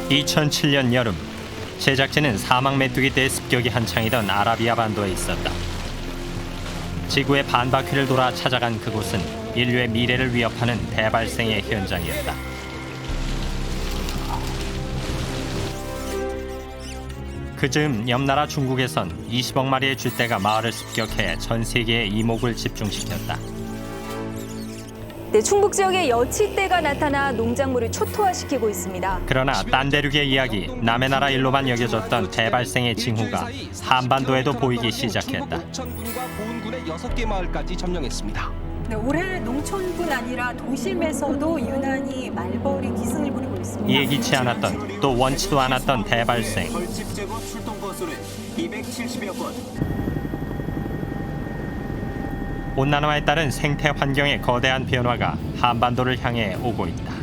2007년 여름, 제작진은 사막 메뚜기 떼의 습격이 한창이던 아라비아 반도에 있었다. 지구의 반바퀴를 돌아 찾아간 그곳은 인류의 미래를 위협하는 대발생의 현장이었다. 그즈음 옆 나라 중국에선 20억 마리의 쥐떼가 마을을 습격해 전 세계의 이목을 집중시켰다. 네, 충북 지역에 여치떼가 나타나 농작물을 초토화시키고 있습니다. 그러나 딴 대륙의 이야기, 남의 나라 일로만 여겨졌던 대발생의 징후가 한반도에도 보이기 시작했다. 농촌군과 보은군의 6개 마을까지 점령했습니다. 네, 올해 농촌뿐 아니라 도심에서도 유난히 말벌이 기승을 부리고 있습니다. 예기치 않았던, 또 원치도 않았던 대발생. 벌집 제거 출동 건수는 270여 건. 온난화에 따른 생태 환경의 거대한 변화가 한반도를 향해 오고 있다.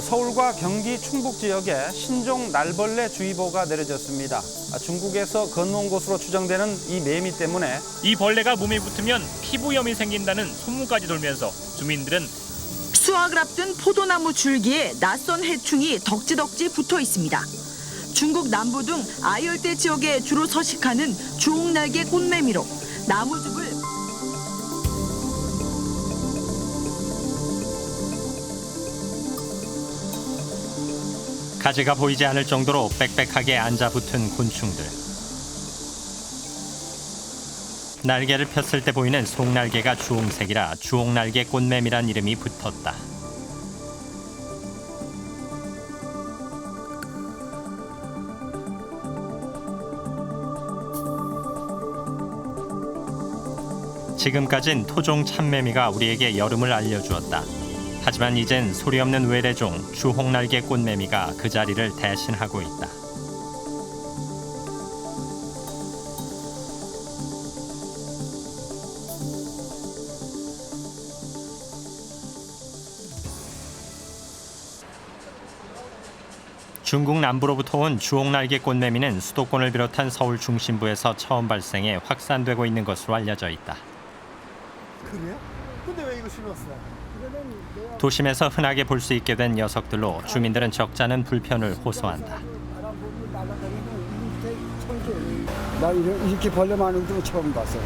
서울과 경기 충북 지역에 신종 날벌레 주의보가 내려졌습니다. 중국에서 건너온 것으로 추정되는 이 매미 때문에 이 벌레가 몸에 붙으면 피부염이 생긴다는 소문까지 돌면서 주민들은 수확을 앞둔 포도나무 줄기에 낯선 해충이 덕지덕지 붙어 있습니다. 중국 남부 등 아열대 지역에 주로 서식하는 주홍날개 꽃매미로 나무즙을 가지가 보이지 않을 정도로 빽빽하게 앉아붙은 곤충들. 날개를 폈을 때 보이는 속날개가 주홍색이라 주홍날개 꽃매미란 이름이 붙었다. 지금까진 토종 참매미가 우리에게 여름을 알려주었다. 하지만 이젠 소리 없는 외래종 주홍날개 꽃매미가 그 자리를 대신하고 있다. 중국 남부로부터 온 주홍날개 꽃매미는 수도권을 비롯한 서울 중심부에서 처음 발생해 확산되고 있는 것으로 알려져 있다. 그래요? 근데 왜 이거 심었어? 도심에서 흔하게 볼 수 있게 된 녀석들로 주민들은 적잖은 불편을 호소한다. 나 이렇게 벌레 많은 거 처음 봤어.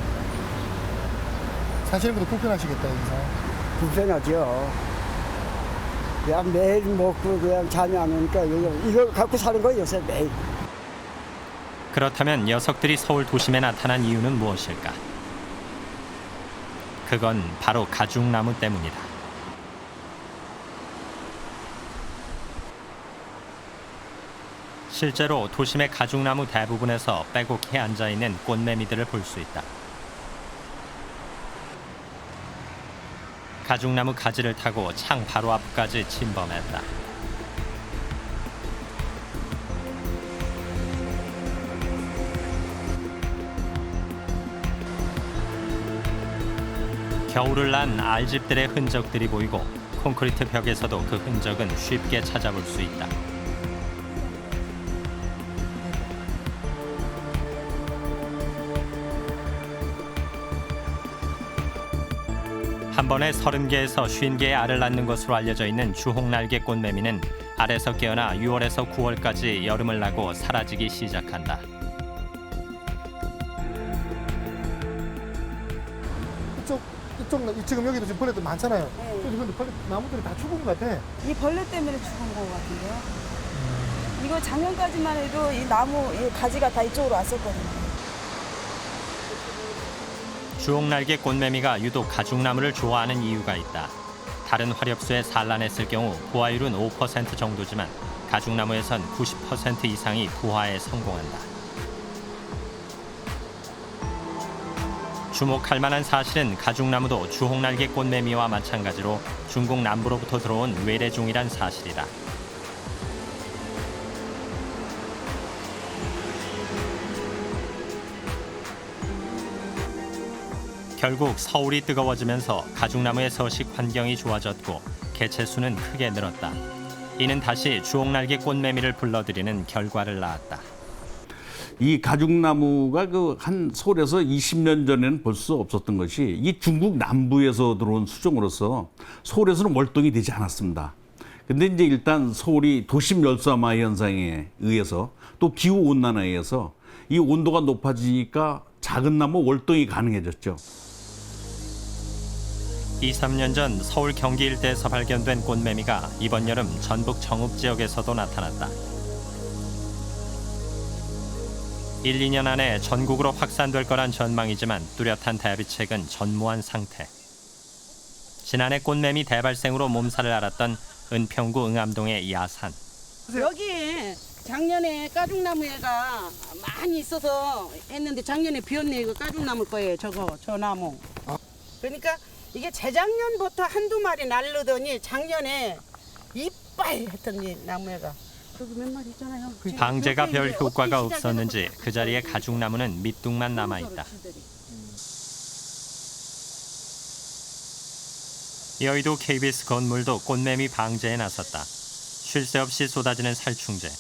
사시는 것도 불편하시겠다 여기서. 불편하죠. 그냥 매일 먹고 그냥 잠이 안 오니까 이걸 갖고 사는 거예요 요새 매일. 그렇다면 녀석들이 서울 도심에 나타난 이유는 무엇일까? 그건 바로 가죽나무 때문이다. 실제로 도심의 가죽나무 대부분에서 빼곡히 앉아있는 꽃매미들을 볼 수 있다. 가죽나무 가지를 타고 창 바로 앞까지 침범했다. 겨울을 난 알집들의 흔적들이 보이고 콘크리트 벽에서도 그 흔적은 쉽게 찾아볼 수 있다. 한 번에 30개에서 50개의 알을 낳는 것으로 알려져 있는 주홍날개 꽃매미는 알에서 깨어나 6월에서 9월까지 여름을 나고 사라지기 시작한다. 이쪽 지금 여기도 지금 벌레들 많잖아요. 네. 근데 벌레 나무들이 다 죽은 것 같아. 이 벌레 때문에 죽은 것 같은데요. 이거 작년까지만 해도 이 나무 이 가지가 다 이쪽으로 왔었거든요. 주홍날개 꽃매미가 유독 가죽나무를 좋아하는 이유가 있다. 다른 화렵수에 산란했을 경우 부화율은 5% 정도지만 가죽나무에선 90% 이상이 부화에 성공한다. 주목할 만한 사실은 가죽나무도 주홍날개 꽃매미와 마찬가지로 중국 남부로부터 들어온 외래종이란 사실이다. 결국 서울이 뜨거워지면서 가죽나무의 서식 환경이 좋아졌고 개체 수는 크게 늘었다. 이는 다시 주홍날개 꽃매미를 불러들이는 결과를 낳았다. 이 가죽나무가 한 서울에서 20년 전에는 볼 수 없었던 것이 이 중국 남부에서 들어온 수종으로서 서울에서는 월동이 되지 않았습니다. 근데 이제 일단 서울이 도심 열섬화 현상에 의해서 또 기후 온난화에 의해서 이 온도가 높아지니까 작은 나무 월동이 가능해졌죠. 2, 3년 전 서울 경기 일대에서 발견된 꽃매미가 이번 여름 전북 정읍 지역에서도 나타났다. 1, 2년 안에 전국으로 확산될 거란 전망이지만 뚜렷한 대비책은 전무한 상태. 지난해 꽃매미 대발생으로 몸살을 앓았던 은평구 응암동의 야산. 여기에 작년에 가죽나무가 많이 있어서 했는데 작년에 비었네. 이거 가죽나무일 거예요. 저 나무. 그러니까 이게 재작년부터 한두 마리 날르더니 작년에 이빨 했더니 나무가. 여기 몇 마리 있잖아요. 방제가 별 효과가 없었는지 그 자리에 가죽나무는 밑둥만 남아있다. 여의도 KBS 건물도 꽃매미 방제에 나섰다. 쉴 새 없이 쏟아지는 살충제.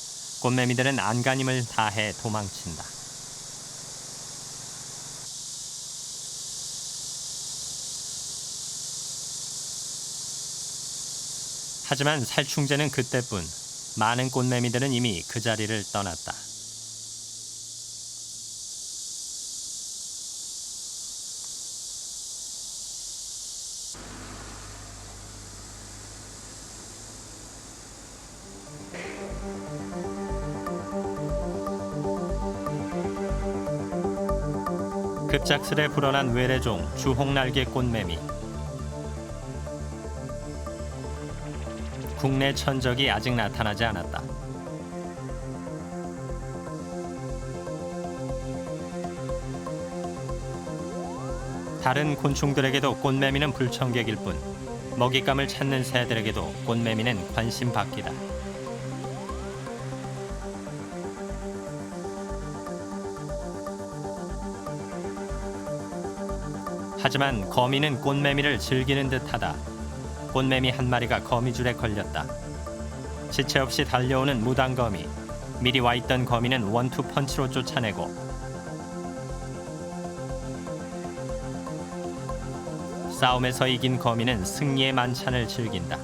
꽃매미들은 안간힘을 다해 도망친다. 하지만 살충제는 그때뿐. 많은 꽃매미들은 이미 그 자리를 떠났다. 급작스레 불어난 외래종 주홍날개 꽃매미. 국내 천적이 아직 나타나지 않았다. 다른 곤충들에게도 꽃매미는 불청객일 뿐 먹잇감을 찾는 새들에게도 꽃매미는 관심 밖이다. 하지만 거미는 꽃매미를 즐기는 듯하다. 꽃매미 한 마리가 거미줄에 걸렸다. 지체 없이 달려오는 무당거미. 미리 와 있던 거미는 원투 펀치로 쫓아내고 싸움에서 이긴 거미는 승리의 만찬을 즐긴다.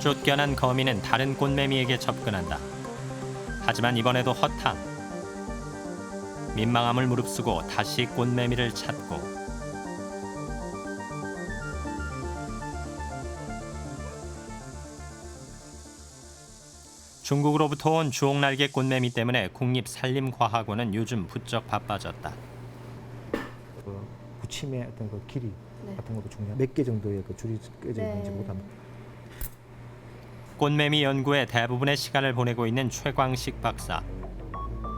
쫓겨난 거미는 다른 꽃매미에게 접근한다. 하지만 이번에도 허탕. 민망함을 무릅쓰고 다시 꽃매미를 찾고 중국으로부터 온 주홍날개 꽃매미 때문에 국립산림과학원은 요즘 부쩍 바빠졌다. 부침의 어떤 그 길이 같은 것도 중요한 몇 개 정도의 그 줄이 껴져 있는지 못합니다. 꽃매미 연구에 대부분의 시간을 보내고 있는 최광식 박사.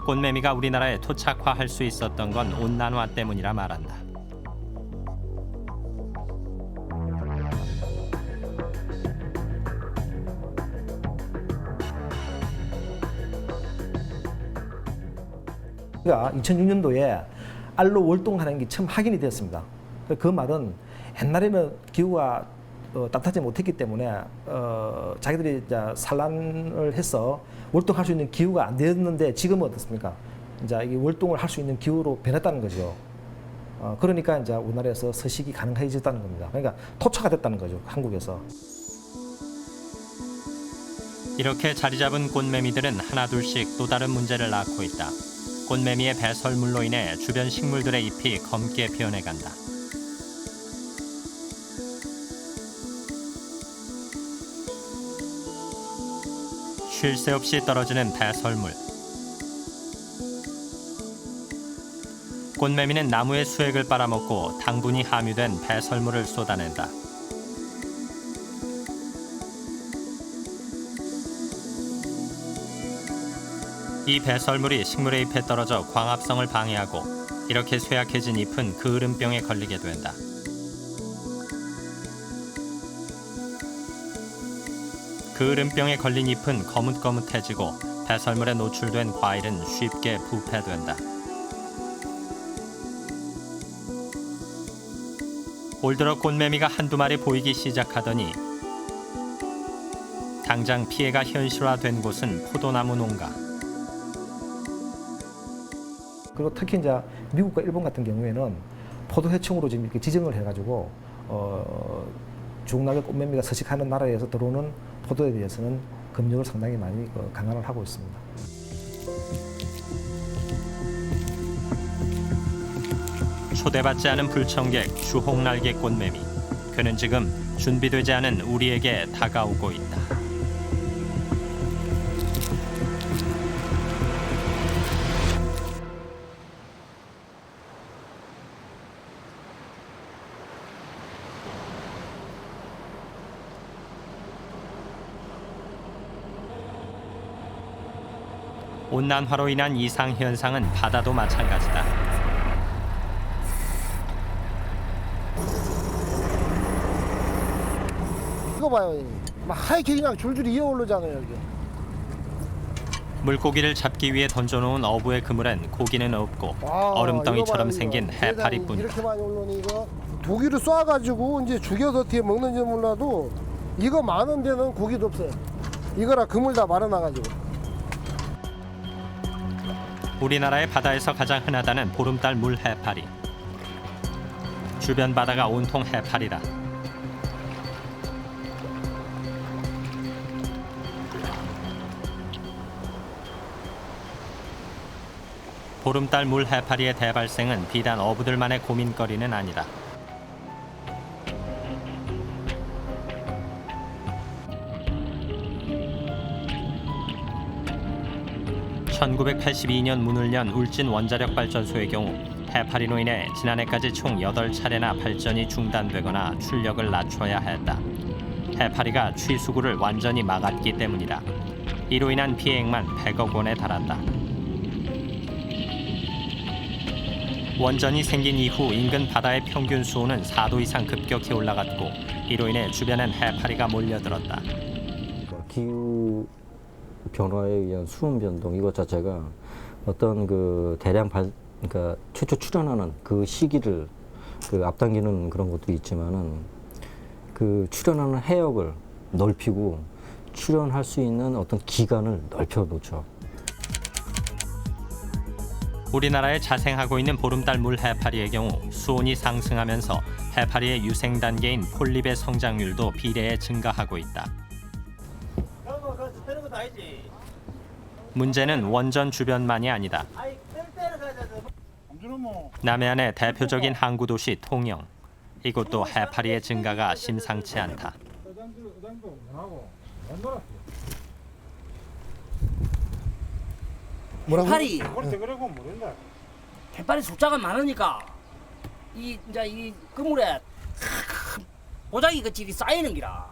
꽃매미가 우리나라에 토착화할 수 있었던 건 온난화 때문이라 말한다. 그러니까 2006년도에 알로 월동하는 게 처음 확인이 되었습니다. 그 말은 옛날에는 기후가 따뜻하지 못했기 때문에 자기들이 이제 산란을 해서 월동할 수 있는 기후가 안 되었는데 지금은 어떻습니까? 이제 이 월동을 할 수 있는 기후로 변했다는 거죠. 그러니까 이제 우리나라에서 서식이 가능해졌다는 겁니다. 그러니까 토착화 됐다는 거죠, 한국에서. 이렇게 자리 잡은 꽃매미들은 하나둘씩 또 다른 문제를 낳고 있다. 꽃매미의 배설물로 인해 주변 식물들의 잎이 검게 변해간다. 쉴 새 없이 떨어지는 배설물. 꽃매미는 나무의 수액을 빨아먹고 당분이 함유된 배설물을 쏟아낸다. 이 배설물이 식물의 잎에 떨어져 광합성을 방해하고 이렇게 쇠약해진 잎은 그을음병에 걸리게 된다. 그을음병에 걸린 잎은 거뭇거뭇해지고 배설물에 노출된 과일은 쉽게 부패된다. 올 들어 꽃매미가 한두 마리 보이기 시작하더니 당장 피해가 현실화된 곳은 포도나무 농가. 그리고 특히 이제 미국과 일본 같은 경우에는 포도해충으로 지금 이렇게 지정을 해가지고 중국날개 꽃매미가 서식하는 나라에서 들어오는 포도에 대해서는 검역을 상당히 많이 강화를 하고 있습니다. 초대받지 않은 불청객 주홍날개 꽃매미. 그는 지금 준비되지 않은 우리에게 다가오고 있다. 온난화로 인한 이상 현상은 바다도 마찬가지다. 이거 봐요. 막 하얗게 그냥 줄줄이 이어오르잖아요. 여기. 물고기를 잡기 위해 던져놓은 어부의 그물엔 고기는 없고 얼음덩이처럼 생긴 해파리뿐이다. 이렇게 많이 올라오니 이거 고기를 쏴가지고 이제 죽여서 어떻게 먹는지 몰라도 이거 많은 데는 고기도 없어요. 이거라 그물 다 말아놔가지고. 우리나라의 바다에서 가장 흔하다는 보름달 물 해파리. 주변 바다가 온통 해파리다. 보름달 물 해파리의 대발생은 비단 어부들만의 고민거리는 아니다. (1982년) 문을 연 울진 원자력발전소의 경우 해파리로 인해 지난해까지 총 8차례나 발전이 중단되거나 출력을 낮춰야 했다. 해파리가 취수구를 완전히 막았기 때문이다. 이로 인한 피해액만 100억 원에 달한다. 원전이 생긴 이후 인근 바다의 평균 수온은 4도 이상 급격히 올라갔고 이로 인해 주변엔 해파리가 몰려들었다. 기후 변화에 의한 수온 변동 이것 자체가 어떤 그 대량 그러니까 최초 출현하는 그 시기를 앞당기는 그런 것도 있지만은 그 출현하는 해역을 넓히고 출현할 수 있는 어떤 기간을 넓혀 놓죠. 우리나라에 자생하고 있는 보름달 물 해파리의 경우 수온이 상승하면서 해파리의 유생 단계인 폴립의 성장률도 비례해 증가하고 있다. 문제는 원전 주변만이 아니다. 남해안의 대표적인 항구 도시 통영. 이곳도 해파리의 증가가 심상치 않다. 해파리. 해파리 숫자가 많으니까 이 그물에 보자기 그 질이 쌓이는 기라.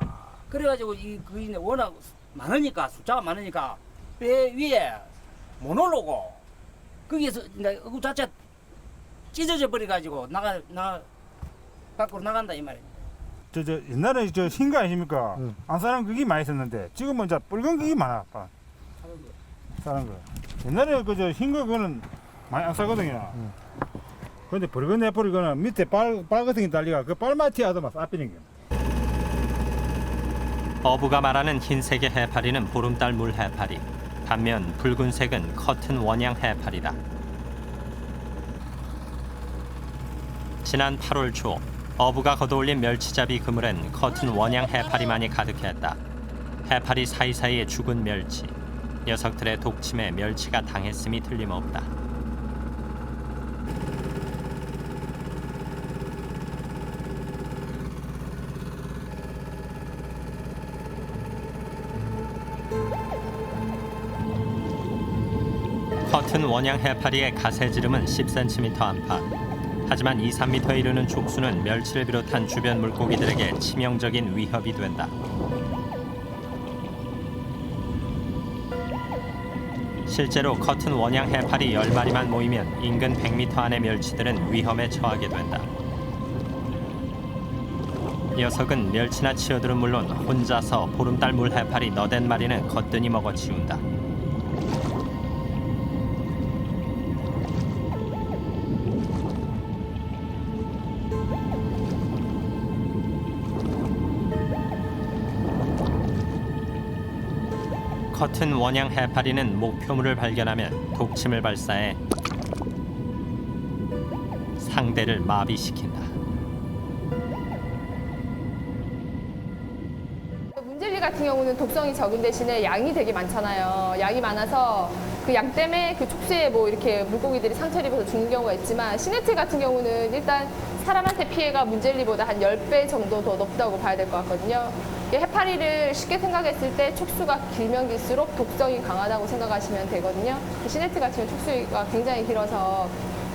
그래가지고 그 워낙 많으니까 숫자가 많으니까 배 위에 못 올라오고 거기에서 그 자체 찢어져 버려가지고 밖으로 나간다 이 말이야. 옛날에 흰 거 아십니까? 안 싸는 그게 많이 있었는데 지금은 이제 빨간 그게 많아. 싸는 거. 옛날에 흰 거 그거는 많이 안 싸거든요. 그런데 붉은 해파리 그거는 밑에 빨간색이 달리가 그 빨마티 하더만 싸피는 게. 어부가 말하는 흰색의 해파리는 보름달 물 해파리. 반면 붉은색은 커튼 원양 해파리다. 지난 8월 초 어부가 걷어올린 멸치잡이 그물엔 커튼 원양 해파리만이 가득했다. 해파리 사이사이에 죽은 멸치. 녀석들의 독침에 멸치가 당했음이 틀림없다. 커튼 원양 해파리의 가세지름은 10cm 안팎. 하지만 2~3m에 이르는 족수는 멸치를 비롯한 주변 물고기들에게 치명적인 위협이 된다. 실제로 커튼 원양 해파리 10마리만 모이면 인근 100m 안의 멸치들은 위험에 처하게 된다. 녀석은 멸치나 치어들은 물론 혼자서 보름달 물해파리 너댓 마리는 거뜬히 먹어치운다. 커튼 원양 해파리는 목표물을 발견하면 독침을 발사해 상대를 마비시킨다. 문젤리 같은 경우는 독성이 적은 대신에 양이 되게 많잖아요. 양이 많아서 그 양 때문에 그 촉수에 뭐 이렇게 물고기들이 상처를 입어서 죽는 경우가 있지만 시네트 같은 경우는 일단 사람한테 피해가 문젤리보다 한 10배 정도 더 높다고 봐야 될 것 같거든요. 해파리를 쉽게 생각했을 때 촉수가 길면 길수록 독성이 강하다고 생각하시면 되거든요. 시네트 같은 경우 촉수가 굉장히 길어서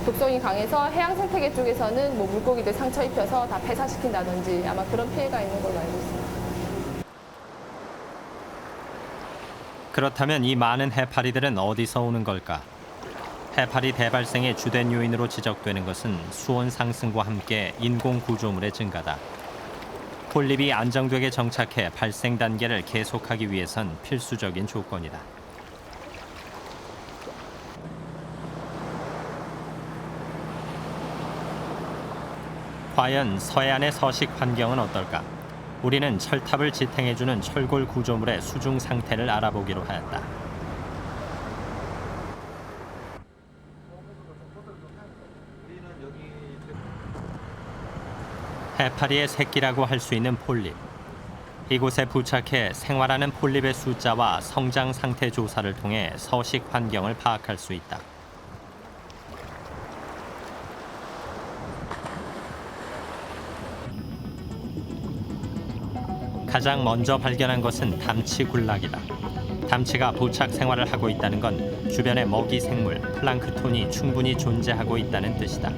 독성이 강해서 해양 생태계 쪽에서는 뭐 물고기들 상처 입혀서 다 폐사시킨다든지 아마 그런 피해가 있는 걸로 알고 있습니다. 그렇다면 이 많은 해파리들은 어디서 오는 걸까? 해파리 대발생의 주된 요인으로 지적되는 것은 수온 상승과 함께 인공 구조물의 증가다. 폴립이 안정되게 정착해 발생 단계를 계속하기 위해선 필수적인 조건이다. 과연 서해안의 서식 환경은 어떨까? 우리는 철탑을 지탱해주는 철골 구조물의 수중 상태를 알아보기로 하였다. 해파리의 새끼라고 할 수 있는 폴립. 이곳에 부착해 생활하는 폴립의 숫자와 성장 상태 조사를 통해 서식 환경을 파악할 수 있다. 가장 먼저 발견한 것은 담치군락이다. 담치가 부착 생활을 하고 있다는 건 주변에 먹이 생물, 플랑크톤이 충분히 존재하고 있다는 뜻이다.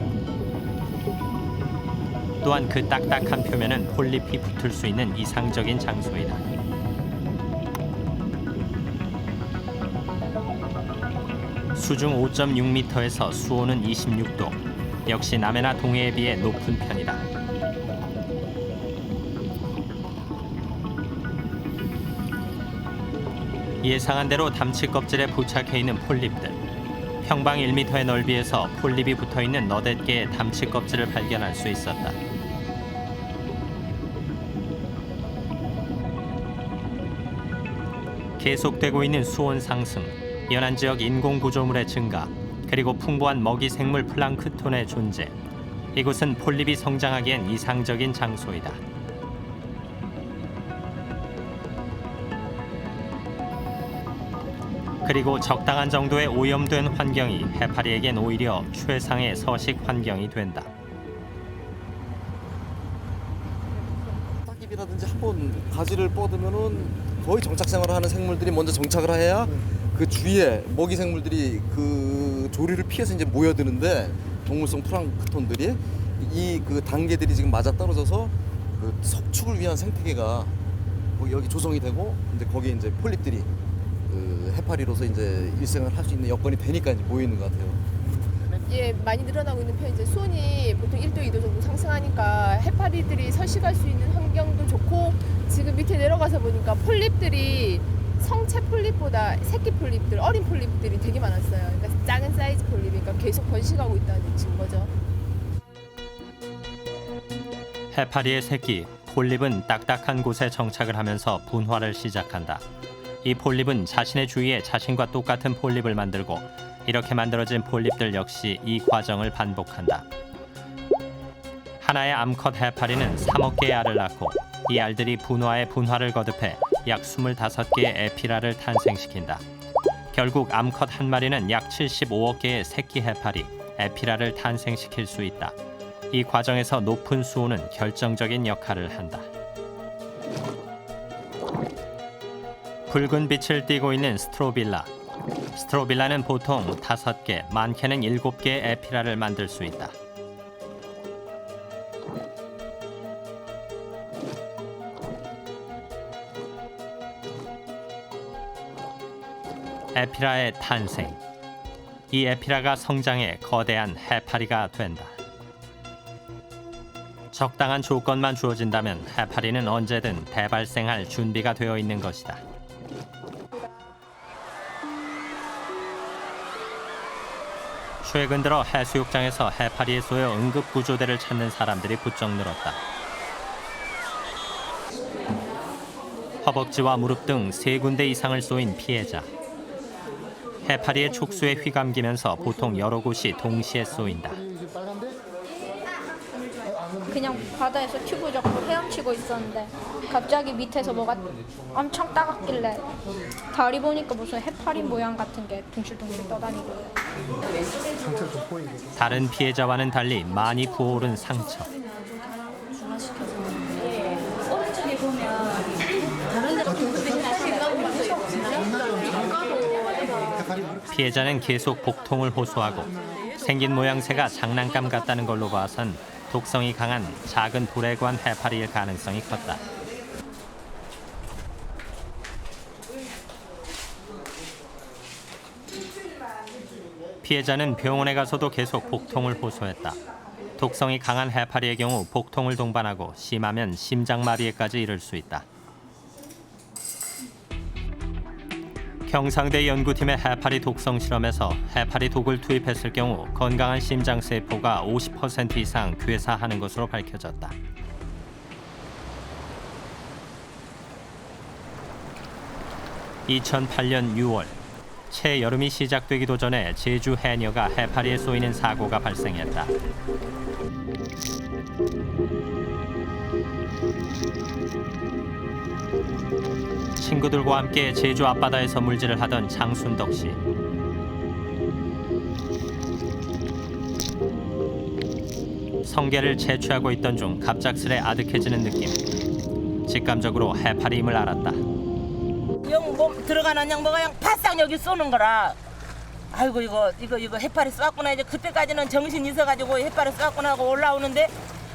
또한 그 딱딱한 표면은 폴립이 붙을 수 있는 이상적인 장소이다. 수중 5.6m에서 수온은 26도. 역시 남해나 동해에 비해 높은 편이다. 예상한 대로 담치 껍질에 부착해 있는 폴립들. 평방 1m의 넓이에서 폴립이 붙어있는 너댓 개의 담치 껍질을 발견할 수 있었다. 계속되고 있는 수온 상승, 연안 지역 인공 구조물의 증가, 그리고 풍부한 먹이 생물 플랑크톤의 존재. 이곳은 폴립이 성장하기엔 이상적인 장소이다. 그리고 적당한 정도의 오염된 환경이 해파리에겐 오히려 최상의 서식 환경이 된다. 딱입이라든지 한번 가지를 뻗으면은 거의 정착 생활을 하는 생물들이 먼저 정착을 해야 그 주위에 먹이 생물들이 그 조류를 피해서 이제 모여드는데 동물성 플랑크톤들이 이 그 단계들이 지금 맞아 떨어져서 그 석축을 위한 생태계가 여기 조성이 되고 이제 거기에 이제 폴립들이 그 해파리로서 이제 일생을 할 수 있는 여건이 되니까 이제 모이는 것 같아요. 예, 많이 늘어나고 있는 편이죠. 수온이 보통 1도, 2도 정도 상승하니까 해파리들이 서식할 수 있는 환경도 좋고 지금 밑에 내려가서 보니까 폴립들이 성체 폴립보다 새끼 폴립들, 어린 폴립들이 되게 많았어요. 그러니까 작은 사이즈 폴립이니까 계속 번식하고 있다는 증거죠. 해파리의 새끼, 폴립은 딱딱한 곳에 정착을 하면서 분화를 시작한다. 이 폴립은 자신의 주위에 자신과 똑같은 폴립을 만들고 이렇게 만들어진 폴립들 역시 이 과정을 반복한다. 하나의 암컷 해파리는 3억 개의 알을 낳고 이 알들이 분화에 분화를 거듭해 약 25개의 에피라를 탄생시킨다. 결국 암컷 한 마리는 약 75억 개의 새끼 해파리, 에피라를 탄생시킬 수 있다. 이 과정에서 높은 수온은 결정적인 역할을 한다. 붉은 빛을 띠고 있는 스트로빌라. 스트로빌라는 보통 5개, 많게는 7개의 에피라를 만들 수 있다. 에피라의 탄생. 이 에피라가 성장해 거대한 해파리가 된다. 적당한 조건만 주어진다면 해파리는 언제든 대발생할 준비가 되어 있는 것이다. 최근 들어 해수욕장에서 해파리에 쏘여 응급구조대를 찾는 사람들이 부쩍 늘었다. 허벅지와 무릎 등 3군데 이상을 쏘인 피해자. 해파리의 촉수에 휘감기면서 보통 여러 곳이 동시에 쏘인다. 그냥 바다에서 튜브 잡고 헤엄치고 있었는데 갑자기 밑에서 뭐가 엄청 따갑길래 다리 보니까 무슨 해파리 모양 같은 게 둥실둥실 떠다니고. 다른 피해자와는 달리 많이 부어오른 상처. 오른쪽에 보면 다른 데가 피해자는 계속 복통을 호소하고 생긴 모양새가 장난감 같다는 걸로 봐선 독성이 강한 작은 불에관 해파리일 가능성이 컸다. 피해자는 병원에 가서도 계속 복통을 호소했다. 독성이 강한 해파리의 경우 복통을 동반하고 심하면 심장마비에까지 이를 수 있다. 경상대 연구팀의 해파리 독성 실험에서 해파리 독을 투입했을 경우 건강한 심장세포가 50% 이상 괴사하는 것으로 밝혀졌다. (2008년 6월) 채 여름이 시작되기도 전에 제주 해녀가 해파리에 쏘이는 사고가 발생했다. 친구들과 함께 제주 앞바다에서 물질을 하던 장순덕 씨. 성게를 채취하고 있던 중 갑작스레 아득해지는 느낌. 직감적으로 해파리임을 알았다. 영 몸 들어가는 양 뭐가 양 바싹 여기 쏘는 거라. 아이고 이거 해파리 쏘았구나. 이제 그때까지는 정신 있어가지고 해파리 쏘았구나 하고 올라오는데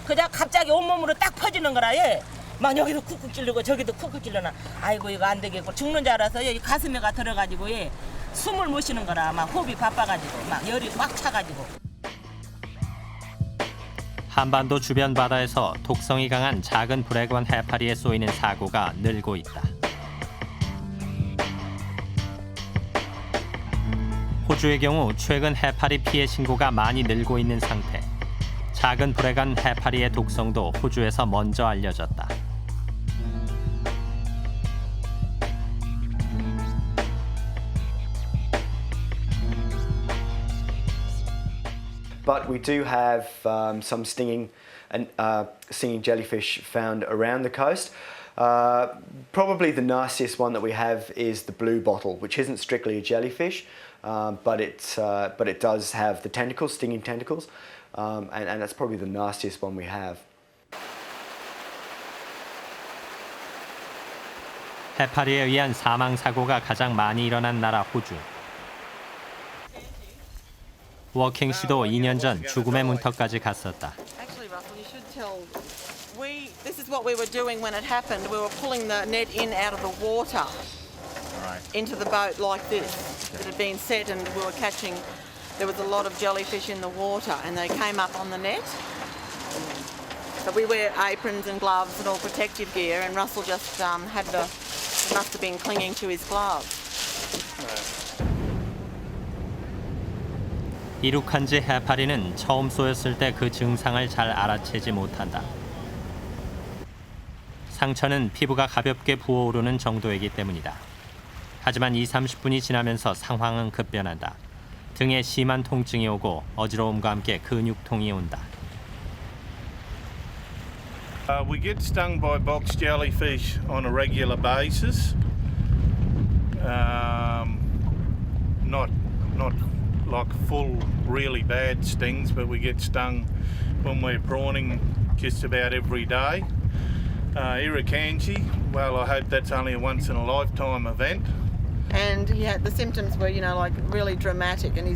그냥 갑자기 온몸으로 딱 퍼지는 거라. 예. 막 여기도 쿡쿡 찔르고 저기도 쿡쿡 찔러나. 아이고 이거 안 되겠고 죽는 줄 알아서 여기 가슴에가 들어가지고 예. 숨을 못 쉬는 거라. 막 호흡이 바빠가지고 막 열이 꽉 차가지고. 한반도 주변 바다에서 독성이 강한 작은 불에관 해파리에 쏘이는 사고가 늘고 있다. 호주의 경우 최근 해파리 피해 신고가 많이 늘고 있는 상태. 작은 불에관 해파리의 독성도 호주에서 먼저 알려졌다. But we do have some stinging jellyfish found around the coast. Probably the nastiest one that we have is the blue bottle, which isn't strictly a jellyfish, but it does have the tentacles, stinging tentacles, and that's probably the nastiest one we have. 해파리에 의한 사망 사고가 가장 많이 일어난 나라 호주. 워킹 씨도 2년 전 죽음의 문턱까지 갔었다. Actually, Russell, you should tell. This is what we were doing when it happened. We were pulling the net in out of the water into the boat like this. It had been set, and we were catching. There was a lot of jellyfish in the water, and they came up on the net. So we wear aprons and gloves and all protective gear, and Russell just must have been clinging to his gloves. 이룩한지 해파리는 처음 쏘였을 때 그 증상을 잘 알아채지 못한다. 상처는 피부가 가볍게 부어오르는 정도이기 때문이다. 하지만 20-30분이 지나면서 상황은 급변한다. 등에 심한 통증이 오고 어지러움과 함께 근육통이 온다. We get stung by box jellyfish on a regular basis. Not like full, really bad stings, but we get stung when we're prawning just about every day. Irukandji, well, I hope that's only a once in a lifetime event. And the symptoms were, like really dramatic, and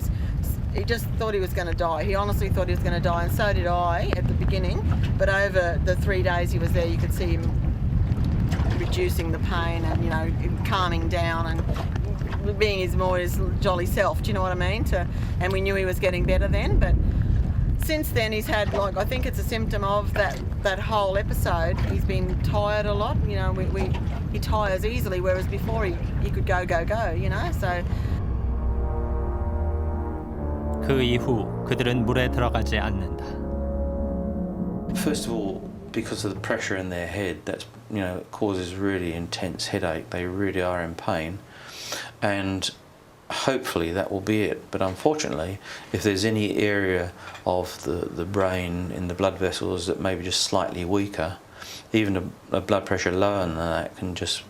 he just thought he was going to die. He honestly thought he was going to die, and so did I at the beginning. But over the 3 days he was there, you could see him reducing the pain and, calming down, and being his jolly self. Do you know what I mean? And we knew he was getting better then, but since then he's had, like, I think it's a symptom of that whole episode. He's been tired a lot. You know, he tires easily, whereas before he could go. You know, so. 그 이후 그들은 물에 들어가지 않는다. First of all, because of the pressure in their head, that causes really intense headache. They really are in pain, and hopefully that will be it. But unfortunately, if there's any area of the brain in the blood vessels that may be just slightly weaker, even a blood pressure lower than that can just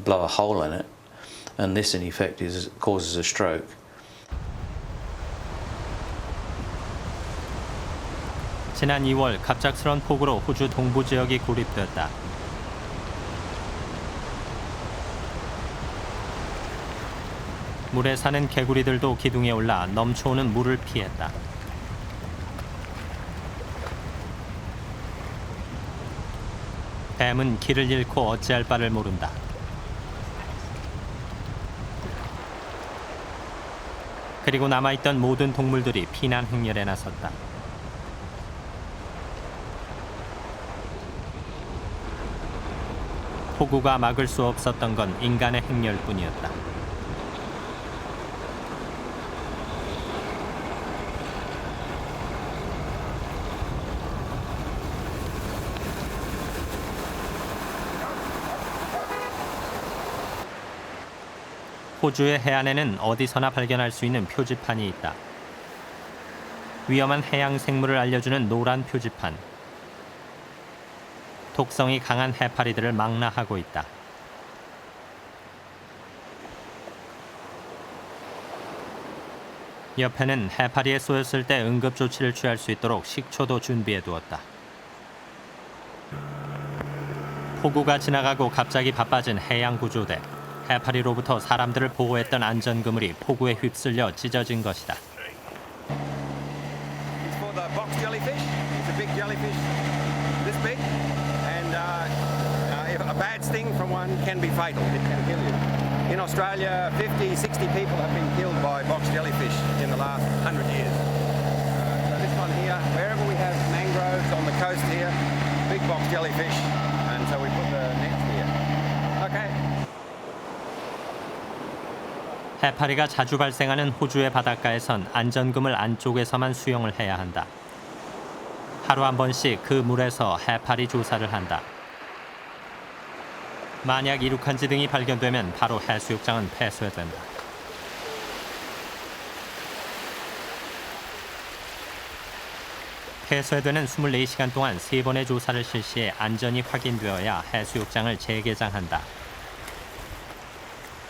blow a hole in it, and this in effect causes a stroke. 지난 2월 갑작스런 폭우로 호주 동부 지역이 고립됐다. 물에 사는 개구리들도 기둥에 올라 넘쳐오는 물을 피했다. 뱀은 길을 잃고 어찌할 바를 모른다. 그리고 남아있던 모든 동물들이 피난 행렬에 나섰다. 폭우가 막을 수 없었던 건 인간의 행렬뿐이었다. 호주의 해안에는 어디서나 발견할 수 있는 표지판이 있다. 위험한 해양 생물을 알려주는 노란 표지판. 독성이 강한 해파리들을 망라하고 있다. 옆에는 해파리에 쏘였을 때 응급조치를 취할 수 있도록 식초도 준비해 두었다. 폭우가 지나가고 갑자기 바빠진 해양구조대. 해파리로부터 사람들을 보호했던 안전그물이 폭우에 휩쓸려 찢어진 것이다. It's for the box jellyfish. It's a big jellyfish this big. If a bad sting from one can be fatal, it can kill you. In Australia, 50, 60 people have been killed by box jellyfish in the last 100 years. So this one here, wherever we have mangroves on the coast here, big box jellyfish, and so we put the nets here. Okay. 해파리가 자주 발생하는 호주의 바닷가에선 안전그물 안쪽에서만 수영을 해야 한다. 하루 한 번씩 그 물에서 해파리 조사를 한다. 만약 이륙한지 등이 발견되면 바로 해수욕장은 폐쇄된다. 폐쇄되는 24시간 동안 3번의 조사를 실시해 안전이 확인되어야 해수욕장을 재개장한다.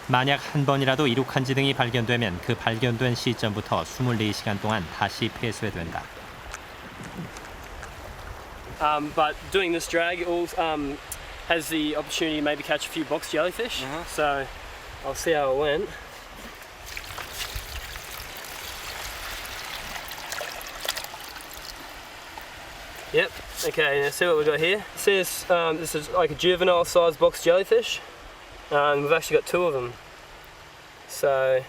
만약 한 번이라도 이륙한지 등이 발견되면 그 발견된 시점부터 24시간 동안 다시 폐쇄된다. But doing this drag, it all has the opportunity to maybe catch a few box jellyfish. So I'll see how it went. Yep. Okay. Now see what we've got here. It says this is like a juvenile-sized box jellyfish. We've actually got 2 of them. So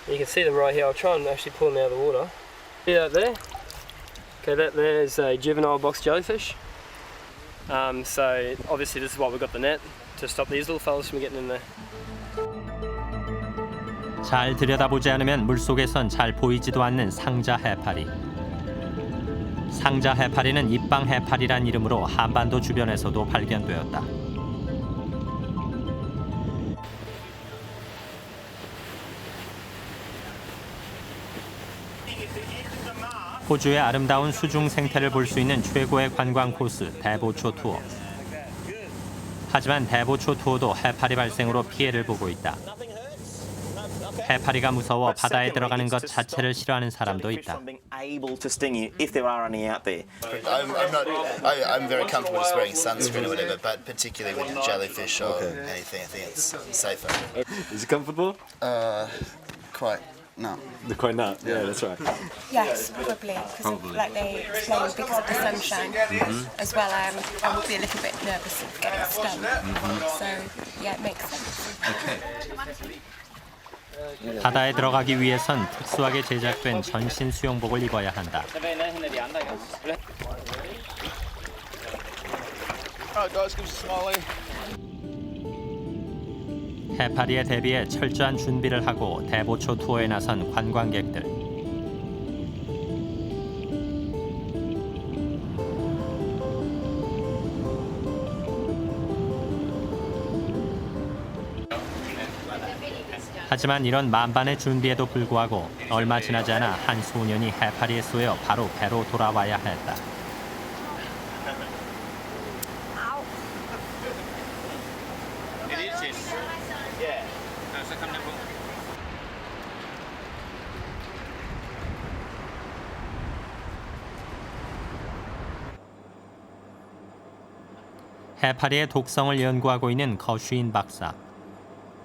you can see them right here. I'll try and actually pull them out of the water. See that there? Okay, that there's a juvenile box jellyfish. So obviously this is why we've got the net to stop these little fellas from getting in there. 잘 들여다보지 않으면 물속에선 잘 보이지도 않는 상자 해파리. 상자 해파리는 입방 해파리란 이름으로 한반도 주변에서도 발견되었다. 호주의 아름다운 수중 생태를 볼 수 있는 최고의 관광 코스 대보초 투어. 하지만 대보초 투어도 해파리 발생으로 피해를 보고 있다. 해파리가 무서워 바다에 들어가는 것 자체를 싫어하는 사람도 있다. Able to sting you if there are any out there. I'm very comfortable just wearing sunscreen or whatever, but particularly with jellyfish or anything, I think it's safer. Is it comfortable? Quite. No. Quite not. Yeah, that's right. Yes, probably. Like they explained, because of the sunshine as well. I would be a little bit nervous of getting stung. So yeah, it makes sense. Okay. 바다에 들어가기 위해선 특수하게 제작된 전신 수영복을 입어야 한다. 해파리에 대비해 철저한 준비를 하고 대보초 투어에 나선 관광객들. 하지만 이런 만반의 준비에도 불구하고 얼마 지나지 않아 한 소년이 해파리에 쏘여 바로 배로 돌아와야 했다. 해파리의 독성을 연구하고 있는 거슈인 박사.